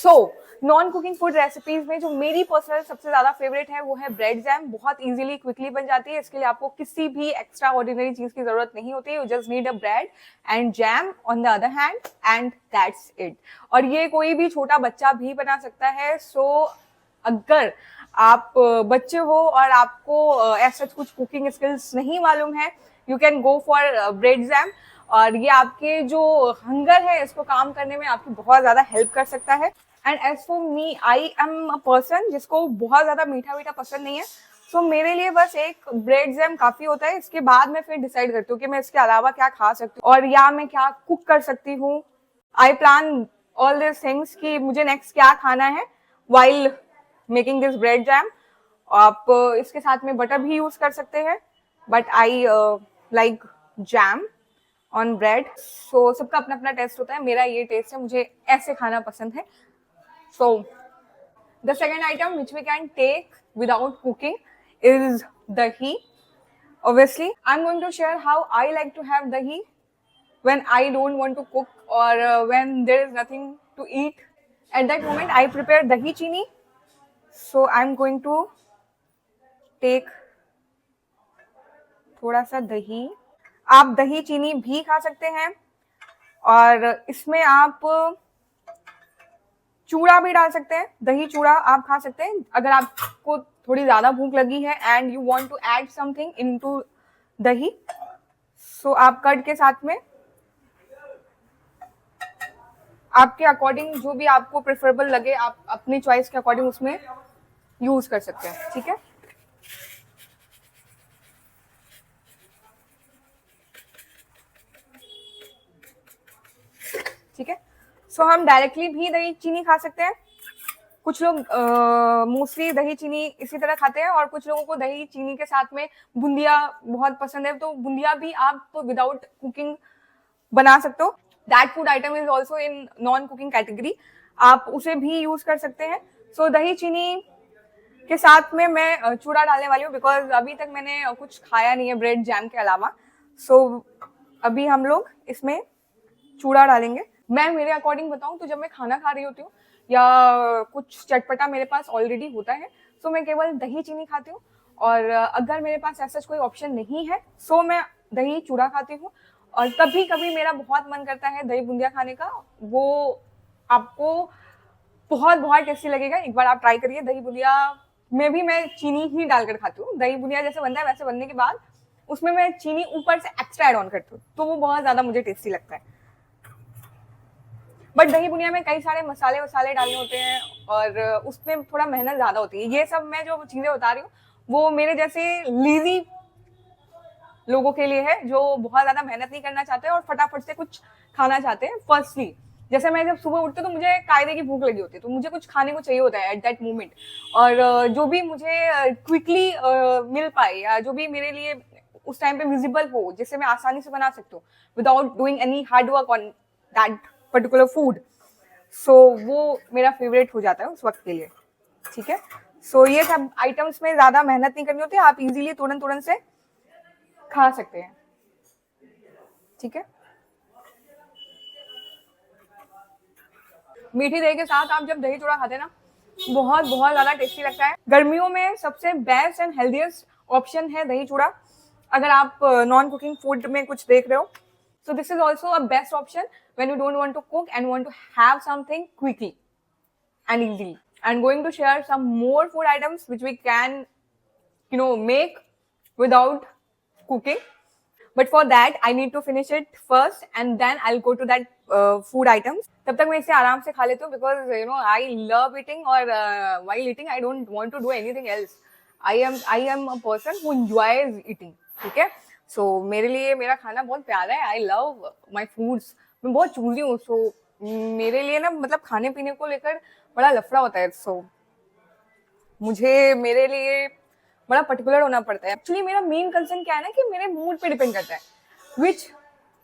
So non cooking food recipes में जो मेरी पर्सनल सबसे ज्यादा फेवरेट है वो है ब्रेड जैम। बहुत इजीली क्विकली बन जाती है। इसके लिए आपको किसी भी एक्स्ट्रा ऑर्डिनरी चीज की जरूरत नहीं होती। You just need a bread and jam on the other hand and that's it. और ये कोई भी छोटा बच्चा भी बना सकता है। सो अगर आप बच्चे हो और आपको ऐसा कुछ कुकिंग स्किल्स नहीं मालूम है, you can go for bread jam. और ये आपके जो हंगर है इसको काम करने में आपकी बहुत ज्यादा हेल्प कर सकता है। And as for me, I am a person जिसको बहुत ज्यादा मीठा मीठा पसंद नहीं है। सो मेरे लिए बस एक ब्रेड जैम काफी होता है। इसके बाद मैं फिर डिसाइड करती हूँ कि मैं इसके अलावा क्या खा सकती हूँ और या मैं क्या कुक कर सकती हूँ। I plan all this things कि मुझे नेक्स्ट क्या खाना है while making this bread jam. आप इसके साथ में बटर भी यूज कर सकते हैं, but I like jam on bread. So सबका अपना अपना टेस्ट होता है। मेरा ये टेस्ट है, मुझे ऐसे खाना पसंद है। So the second item which we can take without cooking is dahi. Obviously, I'm going to share how I like to have dahi when I don't want to cook or when there is nothing to eat. At that moment, I prepare dahi chini. So I'm going to take थोड़ा सा दही। आप दही चीनी भी खा सकते हैं और इसमें आप चूड़ा भी डाल सकते हैं। दही चूड़ा आप खा सकते हैं अगर आपको थोड़ी ज्यादा भूख लगी है and you want to add something into dahi. So आप कर्ड के साथ में आपके अकॉर्डिंग जो भी आपको प्रेफरेबल लगे आप अपनी चॉइस के अकॉर्डिंग उसमें यूज कर सकते हैं। ठीक है, ठीक है। सो हम डायरेक्टली भी दही चीनी खा सकते हैं। कुछ लोग मोस्टली दही चीनी इसी तरह खाते हैं और कुछ लोगों को दही चीनी के साथ में बूंदिया बहुत पसंद है, तो बूंदिया भी आप विदाउट कुकिंग बना सकते हो। That food item is also in non cooking category, आप उसे भी यूज कर सकते हैं। सो दही चीनी के साथ में मैं चूड़ा डालने वाली हूँ बिकॉज अभी तक मैंने कुछ खाया नहीं है ब्रेड जैम के अलावा। सो अभी हम लोग इसमें चूड़ा डालेंगे। मैं मेरे अकॉर्डिंग बताऊं तो जब मैं खाना खा रही होती हूँ या कुछ चटपटा मेरे पास ऑलरेडी होता है सो मैं केवल दही चीनी खाती हूँ। और अगर मेरे पास ऐसा कोई ऑप्शन नहीं है सो मैं दही चूड़ा खाती हूँ। और कभी कभी मेरा बहुत मन करता है दही बूंदिया खाने का। वो आपको बहुत बहुत टेस्टी लगेगा, एक बार आप ट्राई करिए। दही बूंदिया में भी मैं चीनी ही डालकर खाती हूँ। दही बूंदिया जैसे बनता है वैसे बनने के बाद उसमें मैं चीनी ऊपर से एक्स्ट्रा ऐड ऑन करती हूँ, तो वो बहुत ज्यादा मुझे टेस्टी लगता है। बट दही बुनिया में कई सारे मसाले वसाले डालने होते हैं और उसमें थोड़ा मेहनत ज्यादा होती है। ये सब मैं जो चीजें बता रही हूँ वो मेरे जैसे लीजी लोगों के लिए है जो बहुत ज्यादा मेहनत नहीं करना चाहते और फटाफट से कुछ खाना चाहते हैं। फर्स्टली जैसे मैं जब सुबह उठती हूँ तो मुझे कायदे की भूख लगी होती है, तो मुझे कुछ खाने को चाहिए होता है एट दैट मोमेंट। और जो भी मुझे क्विकली मिल पाए या जो भी मेरे लिए उस टाइम पे विजिबल हो जिससे मैं आसानी से बना सकती हूँ without doing any hard work on that particular food, so वो मेरा फेवरेट हो जाता है उस वक्त के लिए। ठीक है, सो ये सब आइटम्स में ज्यादा मेहनत नहीं करनी होती, आप इजीली तुरंत तुरंत से खा सकते हैं। ठीक है, मीठी दही के साथ आप जब दही चूड़ा खाते हैं ना बहुत बहुत ज्यादा टेस्टी लगता है। गर्मियों में सबसे बेस्ट एंड हेल्दीएस्ट ऑप्शन है दही चूड़ा अगर आप नॉन कुकिंग फूड में कुछ देख रहे हो। So this is also a best option when you don't want to cook and want to have something quickly and easily. I'm going to share some more food items which we can, make without cooking. But for that, I need to finish it first and then I'll go to that food items. तब तक मैं इसे आराम से खा लेती हूँ because I love eating or while eating I don't want to do anything else. I am a person who enjoys eating. ठीक है, सो मेरे लिए मेरा खाना बहुत प्यारा है। आई लव माई फूड्स, मैं बहुत चूजी हूँ। सो मेरे लिए ना मतलब खाने पीने को लेकर बड़ा लफड़ा होता है। सो मुझे मेरे लिए बड़ा पर्टिकुलर होना पड़ता है। एक्चुअली मेरा मेन कंसर्न क्या है ना कि मेरे मूड पे डिपेंड करता है which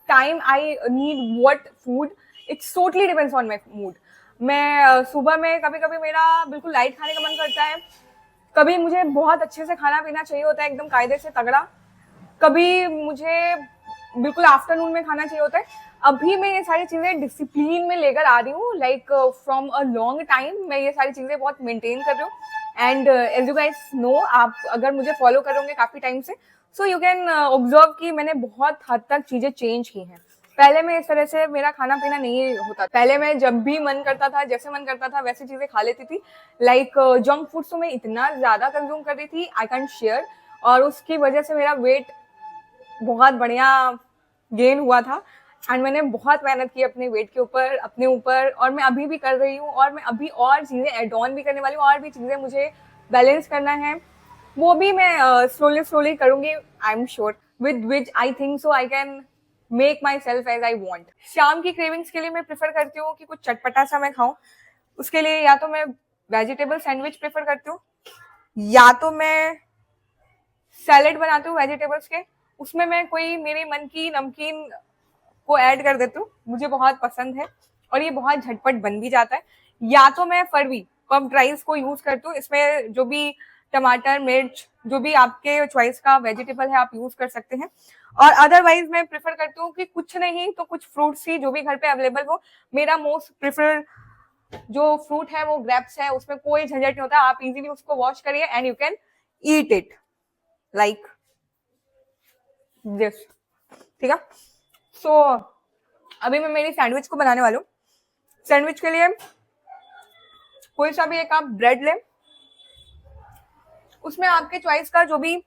time I need what food. It's totally depends on my mood. मैं सुबह में कभी कभी मेरा बिल्कुल लाइट खाने का मन करता है, कभी मुझे बहुत अच्छे से खाना पीना चाहिए होता है एकदम कायदे से तगड़ा, कभी मुझे बिल्कुल आफ्टरनून में खाना चाहिए होता है। अभी मैं ये सारी चीजें डिसिप्लिन में लेकर आ रही हूँ, like from a long time मैं ये सारी चीजें बहुत मेंटेन कर रही हूँ। And as you guys know, आप अगर मुझे फॉलो करोगे काफी टाइम से, सो यू कैन ऑब्जर्व कि मैंने बहुत हद तक चीजें चेंज की हैं। पहले मैं इस तरह से मेरा खाना पीना नहीं होता। पहले मैं जब भी मन करता था, जैसे मन करता था वैसी चीजें खा लेती थी। लाइक जंक फूड तो मैं इतना ज्यादा कंज्यूम कर रही थी, आई कैंट शेयर। और उसकी वजह से मेरा वेट बहुत बढ़िया गेन हुआ था। एंड मैंने बहुत मेहनत की अपने वेट के ऊपर, अपने ऊपर, और मैं अभी भी कर रही हूँ। और मैं अभी और चीजें एड ऑन भी करने वाली हूँ, और भी चीजें मुझे बैलेंस करना है, वो भी मैं स्लोली स्लोली करूंगी, I am sure, with which I think so I can make myself as I want. शाम की क्रेविंग्स के लिए मैं प्रेफर करती हूँ कि कुछ चटपटा सा मैं खाऊं। उसके लिए या तो मैं वेजिटेबल सैंडविच प्रेफर करती हूँ, या तो मैं सैलेड बनाती हूँ वेजिटेबल्स के, उसमें मैं कोई मेरे मन की नमकीन को ऐड कर देती हूँ, मुझे बहुत पसंद है और ये बहुत झटपट बन भी जाता है। या तो मैं फरवी पफ्ड राइस को यूज करती हूँ, इसमें जो भी टमाटर, मिर्च, जो भी आपके चॉइस का वेजिटेबल है आप यूज कर सकते हैं। और अदरवाइज मैं प्रेफर करती हूँ कि कुछ नहीं तो कुछ फ्रूट्स ही जो भी घर पे अवेलेबल हो। मेरा मोस्ट प्रेफर जो फ्रूट है वो ग्रेप्स है, उसमें कोई झंझट नहीं होता, आप इजीली उसको वॉश करिए and you can eat it like this. ठीक है, सो अभी मैं मेरी सैंडविच को बनाने वाली हूँ। सैंडविच के लिए कोई सा भी एक आप ब्रेड लें, उसमें आपके चॉइस का जो भी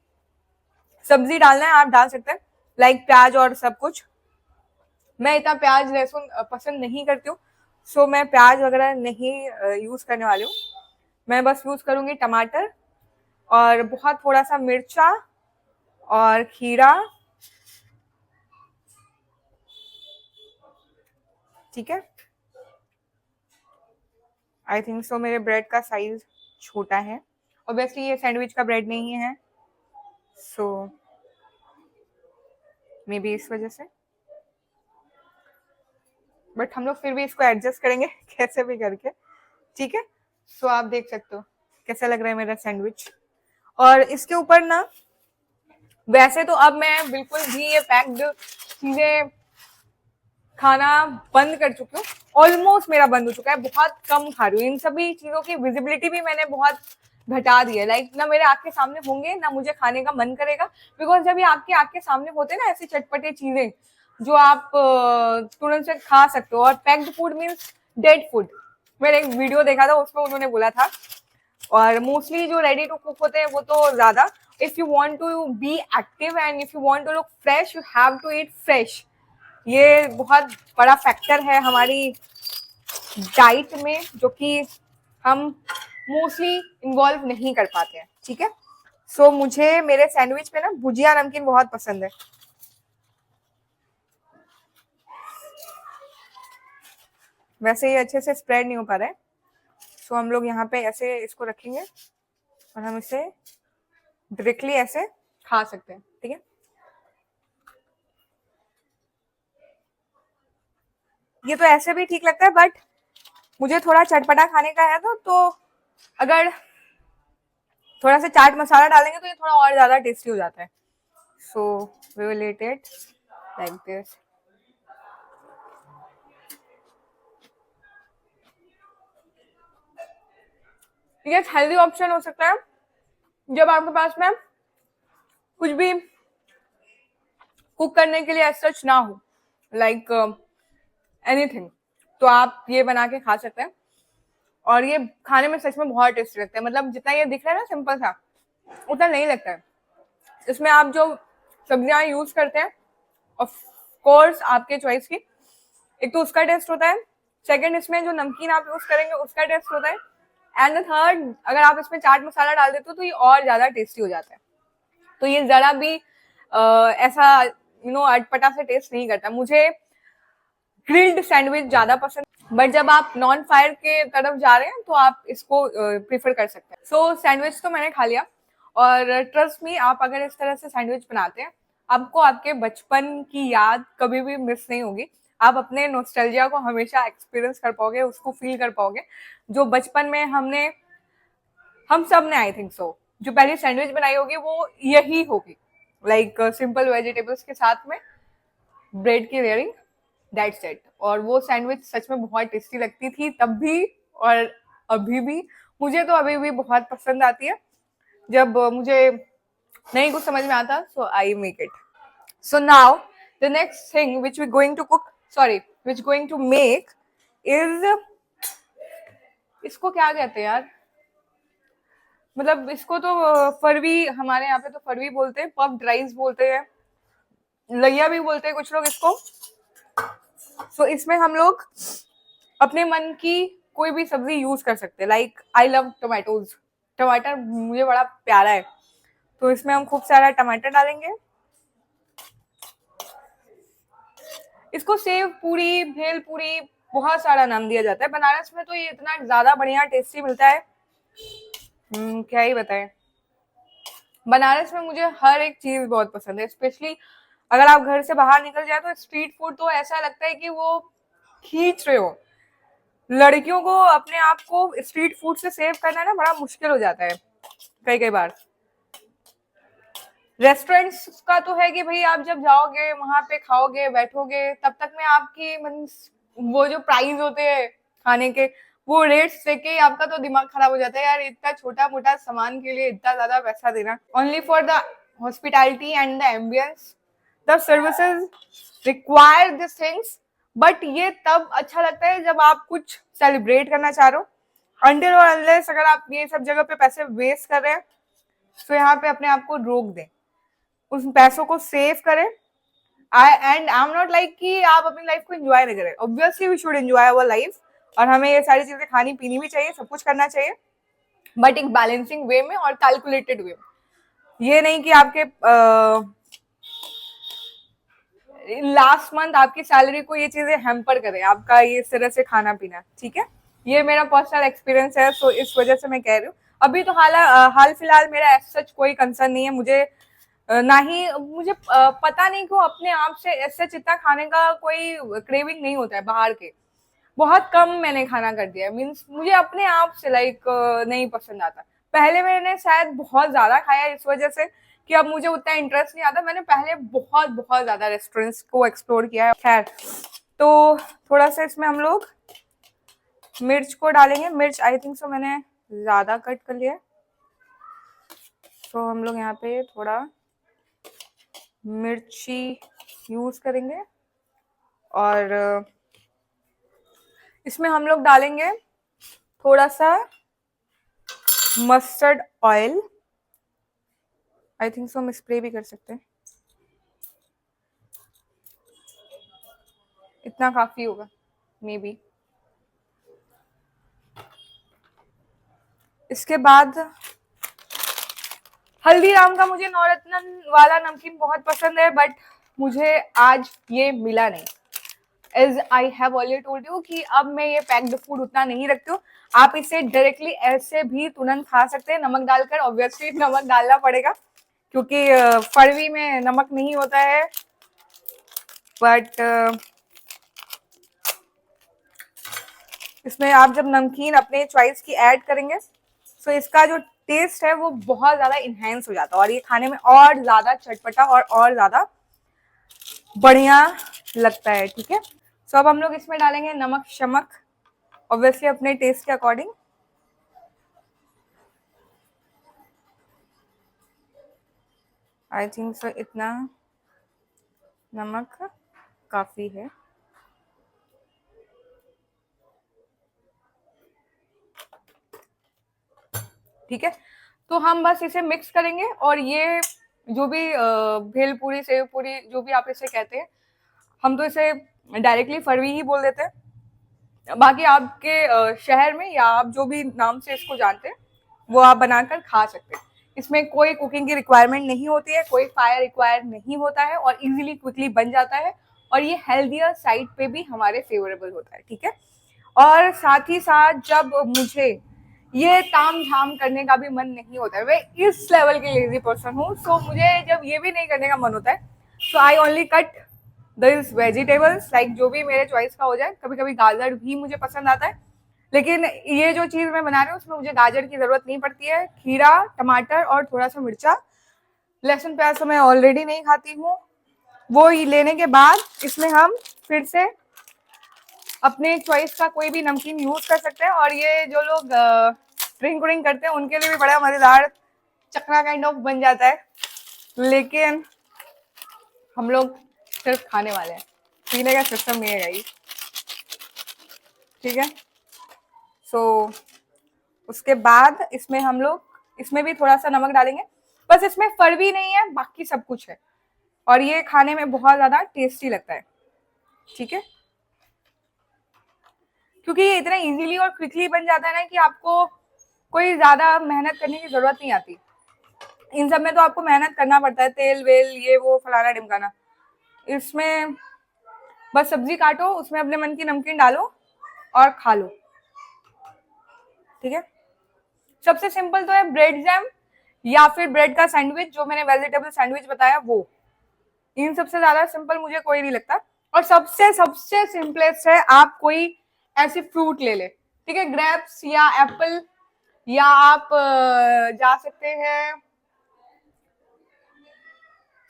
सब्जी डालना है आप डाल सकते हैं, लाइक प्याज और सब कुछ। मैं इतना प्याज लहसुन पसंद नहीं करती हूँ, सो मैं प्याज वगैरह नहीं यूज करने वाली हूँ। मैं बस यूज करूंगी टमाटर और बहुत थोड़ा सा मिर्चा और खीरा। ठीक है, आई थिंक सो मेरे ब्रेड का साइज छोटा है, ऑब्वियसली ये सैंडविच का ब्रेड नहीं है, सो मे बी इस वजह से, बट हम लोग फिर भी इसको एडजस्ट करेंगे कैसे भी करके। ठीक है, सो आप देख सकते हो कैसा लग रहा है मेरा सैंडविच। और इसके ऊपर ना, वैसे तो अब मैं बिल्कुल भी ये पैक्ड चीजें खाना बंद कर चुकी हूँ, ऑलमोस्ट मेरा बंद हो चुका है, बहुत कम खा रही हूँ। इन सभी चीजों की विजिबिलिटी भी मैंने बहुत घटा दी है, लाइक ना मेरे आंख के सामने होंगे ना मुझे खाने का मन करेगा, बिकॉज जब ये आपके आंख के सामने होते हैं ना ऐसी चटपटे चीजें जो आप तुरंत से खा सकते हो। और packed food means dead food. मैंने एक वीडियो देखा था, उसमें उन्होंने बोला था, और मोस्टली जो रेडी टू कुक होते हैं वो तो ज्यादा, if you want to be active and if you want to look fresh you have to eat fresh. ये बहुत बड़ा फैक्टर है हमारी डाइट में, जो कि हम मोस्टली इन्वॉल्व नहीं कर पाते हैं। ठीक है, सो मुझे मेरे सैंडविच पे ना भुजिया नमकीन बहुत पसंद है। वैसे ये अच्छे से स्प्रेड नहीं हो पा रहा है, सो हम लोग यहाँ पे ऐसे इसको रखेंगे और हम इसे डायरेक्टली ऐसे खा सकते हैं। ठीक है, ये तो ऐसे भी ठीक लगता है, बट मुझे थोड़ा चटपटा खाने का है तो अगर थोड़ा सा चाट मसाला डालेंगे तो ये थोड़ा और ज्यादा टेस्टी हो जाता है। So we will eat it like this. ये हेल्दी ऑप्शन हो सकता है जब आपके पास में कुछ भी कुक करने के लिए सच ना हो, लाइक एनीथिंग, तो आप ये बना के खा सकते हैं। और ये खाने में सच में बहुत टेस्टी लगता है, मतलब जितना ये दिख रहा है ना सिंपल सा, उतना नहीं लगता है। इसमें आप जो सब्जियां यूज करते हैं ऑफ कोर्स आपके चॉइस की, एक तो उसका टेस्ट होता है, सेकंड इसमें जो नमकीन आप यूज करेंगे उसका टेस्ट होता है, एंड द थर्ड अगर आप इसमें चाट मसाला डाल देते हो तो ये और ज्यादा टेस्टी हो जाता है। तो ये जरा भी ऐसा अटपटा से टेस्ट नहीं करता। मुझे ग्रिल्ड सैंडविच ज्यादा पसंद, बट जब आप नॉन फायर के तरफ जा रहे हैं तो आप इसको प्रीफर कर सकते हैं। सो सैंडविच तो मैंने खा लिया, और ट्रस्ट मी, आप अगर इस तरह से सैंडविच बनाते हैं आपको आपके बचपन की याद कभी भी मिस नहीं होगी। आप अपने नॉस्टैल्जिया को हमेशा एक्सपीरियंस कर पाओगे, उसको फील कर पाओगे, जो बचपन में हम सब ने आई थिंक सो जो पहली सैंडविच बनाई होगी वो यही होगी, लाइक सिंपल वेजिटेबल्स के साथ में ब्रेड की लेयरिंग, दैट्स इट। और वो सैंडविच सच में बहुत टेस्टी लगती थी तब भी और अभी भी। मुझे तो अभी भी बहुत पसंद आती है। जब मुझे नहीं कुछ समझ में आता, so I make it. So now the next thing which we going to cook, sorry which going to make is, इसको क्या कहते हैं यार, मतलब इसको तो फरवी, हमारे यहाँ पे तो फरवी बोलते हैं, पफ्ड राइस बोलते हैं, लैया भी बोलते हैं कुछ लोग इसको। सो इसमें हम लोग अपने मन की कोई भी सब्जी यूज कर सकते हैं। लाइक आई लव टोमेटोज, टमाटर मुझे बड़ा प्यारा है, तो इसमें हम खूब सारा टमाटर डालेंगे। इसको सेव पूरी, भेल पूरी, बहुत सारा नाम दिया जाता है। बनारस में तो ये इतना ज्यादा बढ़िया टेस्टी मिलता है, क्या ही बताएं। बनारस में मुझे हर एक चीज बहुत पसंद है, स्पेशली अगर आप घर से बाहर निकल जाए तो स्ट्रीट फूड तो ऐसा लगता है कि वो खींच रहे हो। लड़कियों को अपने आप को स्ट्रीट फूड से सेव करना ना बड़ा मुश्किल हो जाता है कई कई बार। रेस्टोरेंट्स का तो है कि भाई आप जब जाओगे वहां पे खाओगे बैठोगे, तब तक में आपकी वो जो प्राइस होते हैं खाने के, वो रेट्स देख के आपका तो दिमाग खराब हो जाता है यार, इतना छोटा मोटा सामान के लिए इतना ज्यादा पैसा देना। Only for the hospitality and the ambience the services require this things, but ये तब अच्छा लगता है जब आप कुछ सेलिब्रेट करना चाह रहे हो। अनटिल और अनलेस अगर आप ये सब जगह पे पैसे वेस्ट कर रहे हैं, तो यहाँ पे अपने आप को रोक दें, उस पैसों को सेव करें। आई एम नॉट लाइक कि आप अपनी लाइफ को एंजॉय नहीं करें, obviously we should enjoy our life, और हमें ये सारी चीजें खानी पीनी भी चाहिए, सब कुछ करना चाहिए, बट एक बैलेंसिंग वे में और कैलकुलेटेड वे में। ये नहीं कि आपके लास्ट मंथ आपकी सैलरी को ये चीजें हैम्पर करे आपका ये इस तरह से खाना पीना, ठीक है। ये मेरा पर्सनल एक्सपीरियंस है, सो इस वजह से मैं कह रही हूँ। अभी तो हाल फिलहाल मेरा सच कोई कंसर्न नहीं है, मुझे ना ही मुझे पता नहीं क्यों अपने आप से ऐसे चित्ता खाने का कोई क्रेविंग नहीं होता है बाहर के। बहुत कम मैंने खाना कर दिया है, मीन्स मुझे अपने आप से लाइक नहीं पसंद आता। पहले मैंने शायद बहुत ज्यादा खाया इस वजह से कि अब मुझे उतना इंटरेस्ट नहीं आता। मैंने पहले बहुत बहुत ज्यादा रेस्टोरेंट्स को एक्सप्लोर किया है। खैर, तो थोड़ा सा इसमें हम लोग मिर्च को डालेंगे। मिर्च आई थिंक सो मैंने ज्यादा कट कर लिया, तो हम लोग यहाँ पे थोड़ा मिर्ची यूज करेंगे। और इसमें हम लोग डालेंगे थोड़ा सा मस्टर्ड ऑयल, आई थिंक सो हम स्प्रे भी कर सकते हैं, इतना काफी होगा मे बी। इसके बाद हल्दीराम का मुझे नवरत्न वाला नमकीन बहुत पसंद है, बट मुझे आज ये मिला नहीं। As I have already told you कि अब मैं ये पैक्ड फूड उतना नहीं रखती हूँ। आप इसे डायरेक्टली ऐसे भी तुरंत खा सकते हैं नमक डालकर। ऑब्वियसली नमक डालना पड़ेगा क्योंकि फरवी में नमक नहीं होता है, बट इसमें आप जब नमकीन अपने चॉइस की ऐड करेंगे तो इसका जो टेस्ट है वो बहुत ज्यादा इनहेंस हो जाता है और ये खाने में और ज्यादा चटपटा और ज्यादा बढ़िया लगता है, ठीक है। सो अब हम लोग इसमें डालेंगे नमक शमक, ऑब्वियसली अपने टेस्ट के अकॉर्डिंग। आई थिंक सो इतना नमक काफी है। ठीक है, तो हम बस इसे मिक्स करेंगे और ये जो भी भेल पूरी सेव पूरी जो भी आप इसे कहते हैं, हम तो इसे डायरेक्टली फरवी ही बोल देते हैं। बाकी आपके शहर में या आप जो भी नाम से इसको जानते हैं वो आप बनाकर खा सकते हैं। इसमें कोई कुकिंग की रिक्वायरमेंट नहीं होती है, कोई फायर रिक्वायर नहीं होता है और इजीली क्विकली बन जाता है और ये हेल्दियर साइड पे भी हमारे फेवरेबल होता है, ठीक है। और साथ ही साथ जब मुझे ये ताम झाम करने का भी मन नहीं होता है, मैं इस लेवल की लेजी पर्सन हूँ, सो मुझे जब ये भी नहीं करने का मन होता है, so I only cut this vegetables, like जो भी मेरे चॉइस का हो जाए। कभी कभी गाजर भी मुझे पसंद आता है, लेकिन ये जो चीज मैं बना रही हूँ उसमें मुझे गाजर की जरूरत नहीं पड़ती है। खीरा, टमाटर और थोड़ा सा मिर्चा, लहसुन प्याज तो मैं ऑलरेडी नहीं खाती हूँ, वो ही लेने के बाद इसमें हम फिर से अपने चॉइस का कोई भी नमकीन यूज कर सकते हैं। और ये जो लोग ड्रिंक व्रिंक करते हैं उनके लिए भी बड़ा मजेदार चखना काइंड ऑफ बन जाता है, लेकिन हम लोग सिर्फ खाने वाले हैं, पीने का सिस्टम नहीं है गाइस, ठीक है। सो उसके बाद इसमें हम लोग इसमें भी थोड़ा सा नमक डालेंगे, बस इसमें फर भी नहीं है, बाकी सब कुछ है और ये खाने में बहुत ज्यादा टेस्टी लगता है, ठीक है। क्योंकि ये इतना इजीली और क्विकली बन जाता है ना कि आपको कोई ज्यादा मेहनत करने की जरूरत नहीं आती। इन सब में तो आपको मेहनत करना पड़ता है, तेल वेल ये वो फलाना ढिमकाना। इसमें बस सब्जी काटो, उसमें अपने मन की नमकीन डालो और खा लो, ठीक है। सबसे सिंपल तो है ब्रेड जैम या फिर ब्रेड का सैंडविच, जो मैंने वेजिटेबल सैंडविच बताया वो। इन सबसे ज्यादा सिंपल मुझे कोई नहीं लगता। और सबसे सबसे सिंपलेस्ट है आप कोई ऐसी फ्रूट ले ले, ठीक है, ग्रेप्स या एप्पल, या आप जा सकते हैं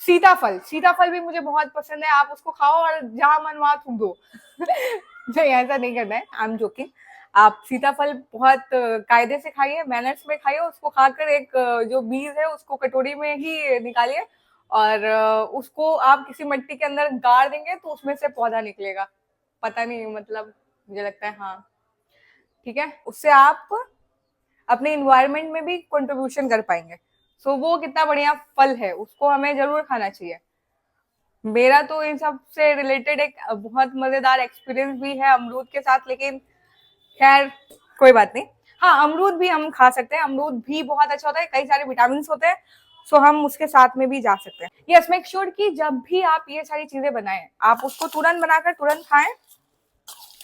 सीताफल। सीताफल भी मुझे बहुत पसंद है, आप उसको खाओ और जहां मन वहां थूक दो। नहीं, ऐसा नहीं करना है, आई एम जोकिंग। आप सीताफल बहुत कायदे से खाइए, मैनर्स में खाइए, उसको खाकर एक जो बीज है उसको कटोरी में ही निकालिए और उसको आप किसी मिट्टी के अंदर गाड़ देंगे तो उसमें से पौधा निकलेगा। पता नहीं, मतलब मुझे लगता है हाँ, ठीक है। उससे आप अपने इन्वायरमेंट में भी कंट्रीब्यूशन कर पाएंगे। सो वो कितना बढ़िया फल है, उसको हमें जरूर खाना चाहिए। मेरा तो इन सब से रिलेटेड एक बहुत मजेदार एक्सपीरियंस भी है अमरूद के साथ, लेकिन खैर कोई बात नहीं। हाँ, अमरूद भी हम खा सकते हैं, अमरूद भी बहुत अच्छा होता है, कई सारे विटामिन होते हैं, सो हम उसके साथ में भी जा सकते हैं। यस, मेक श्योर कि जब भी आप ये सारी चीजें बनाएं आप उसको तुरंत बनाकर तुरंत खाएं,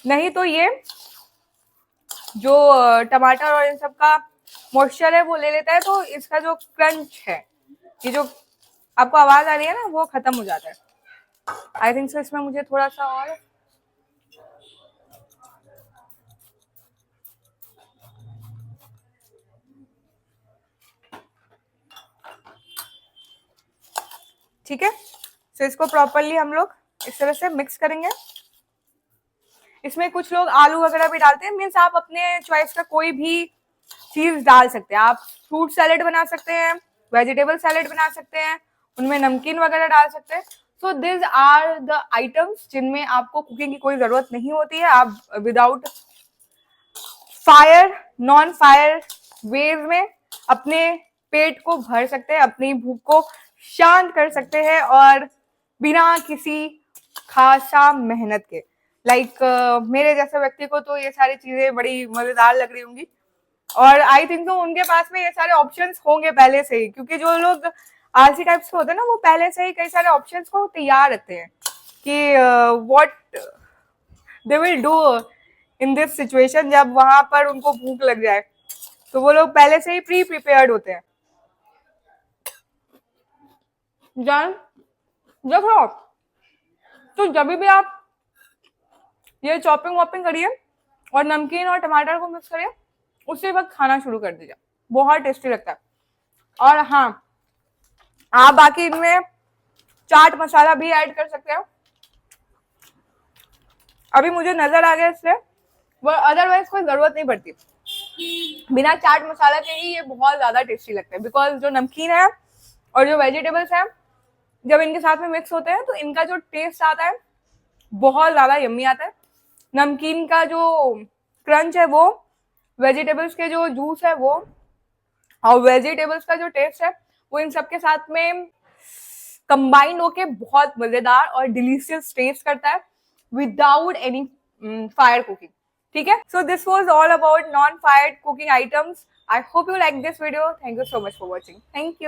नहीं तो ये जो टमाटर और इन सब का मॉइस्चर है वो ले लेता है, तो इसका जो क्रंच है, ये जो आपको आवाज आ रही है ना, वो खत्म हो जाता है। आई थिंक सो इसमें मुझे थोड़ा सा और ठीक है। सो इसको प्रॉपरली हम लोग इस तरह से मिक्स करेंगे। इसमें कुछ लोग आलू वगैरह भी डालते हैं, मीन्स आप अपने चॉइस का कोई भी चीज डाल सकते हैं। आप फ्रूट सैलेड बना सकते हैं, वेजिटेबल सैलेड बना सकते हैं, उनमें नमकीन वगैरह डाल सकते हैं। So this are the items जिनमें आपको कुकिंग की कोई जरूरत नहीं होती है। आप without fire, non fire veg में अपने पेट को भर सकते हैं, अपनी भूख को शांत कर सकते हैं और बिना किसी खासा मेहनत के। मेरे जैसे व्यक्ति को तो ये सारी चीजें बड़ी मजेदार लग रही होंगी और आई थिंक तो उनके पास में ये सारे ऑप्शंस होंगे पहले से ही, क्योंकि जो लोग आलसी टाइप्स के होते हैं ना, वो पहले से ही कई सारे ऑप्शंस को तैयार रखते हैं कि what they will do in this situation, जब वहां पर उनको भूख लग जाए, तो वो लोग पहले से ही प्री प्रिपेयर्ड होते हैं। जान देखो, तो जब भी आप ये चॉपिंग वॉपिंग करिए और नमकीन और टमाटर को मिक्स करिए, उसी वक्त खाना शुरू कर दीजिए, बहुत टेस्टी लगता है। और हाँ, आप बाकी इनमें चाट मसाला भी ऐड कर सकते हो, अभी मुझे नजर आ गया इसलिए, वो अदरवाइज कोई जरूरत नहीं पड़ती। बिना चाट मसाला के ही ये बहुत ज्यादा टेस्टी लगता है, बिकॉज जो नमकीन है और जो वेजिटेबल्स है जब इनके साथ में मिक्स होते हैं तो इनका जो टेस्ट आता है बहुत ज्यादा यम्मी आता है। नमकीन का जो क्रंच है वो, वेजिटेबल्स के जो जूस है वो, और वेजिटेबल्स का जो टेस्ट है वो इन सबके साथ में कंबाइंड होके बहुत मजेदार और डिलीशियस टेस्ट करता है विदाउट एनी फायर कुकिंग, ठीक है। So this was all about non fire cooking items. I hope you like this video. Thank you so much for watching. Thank you.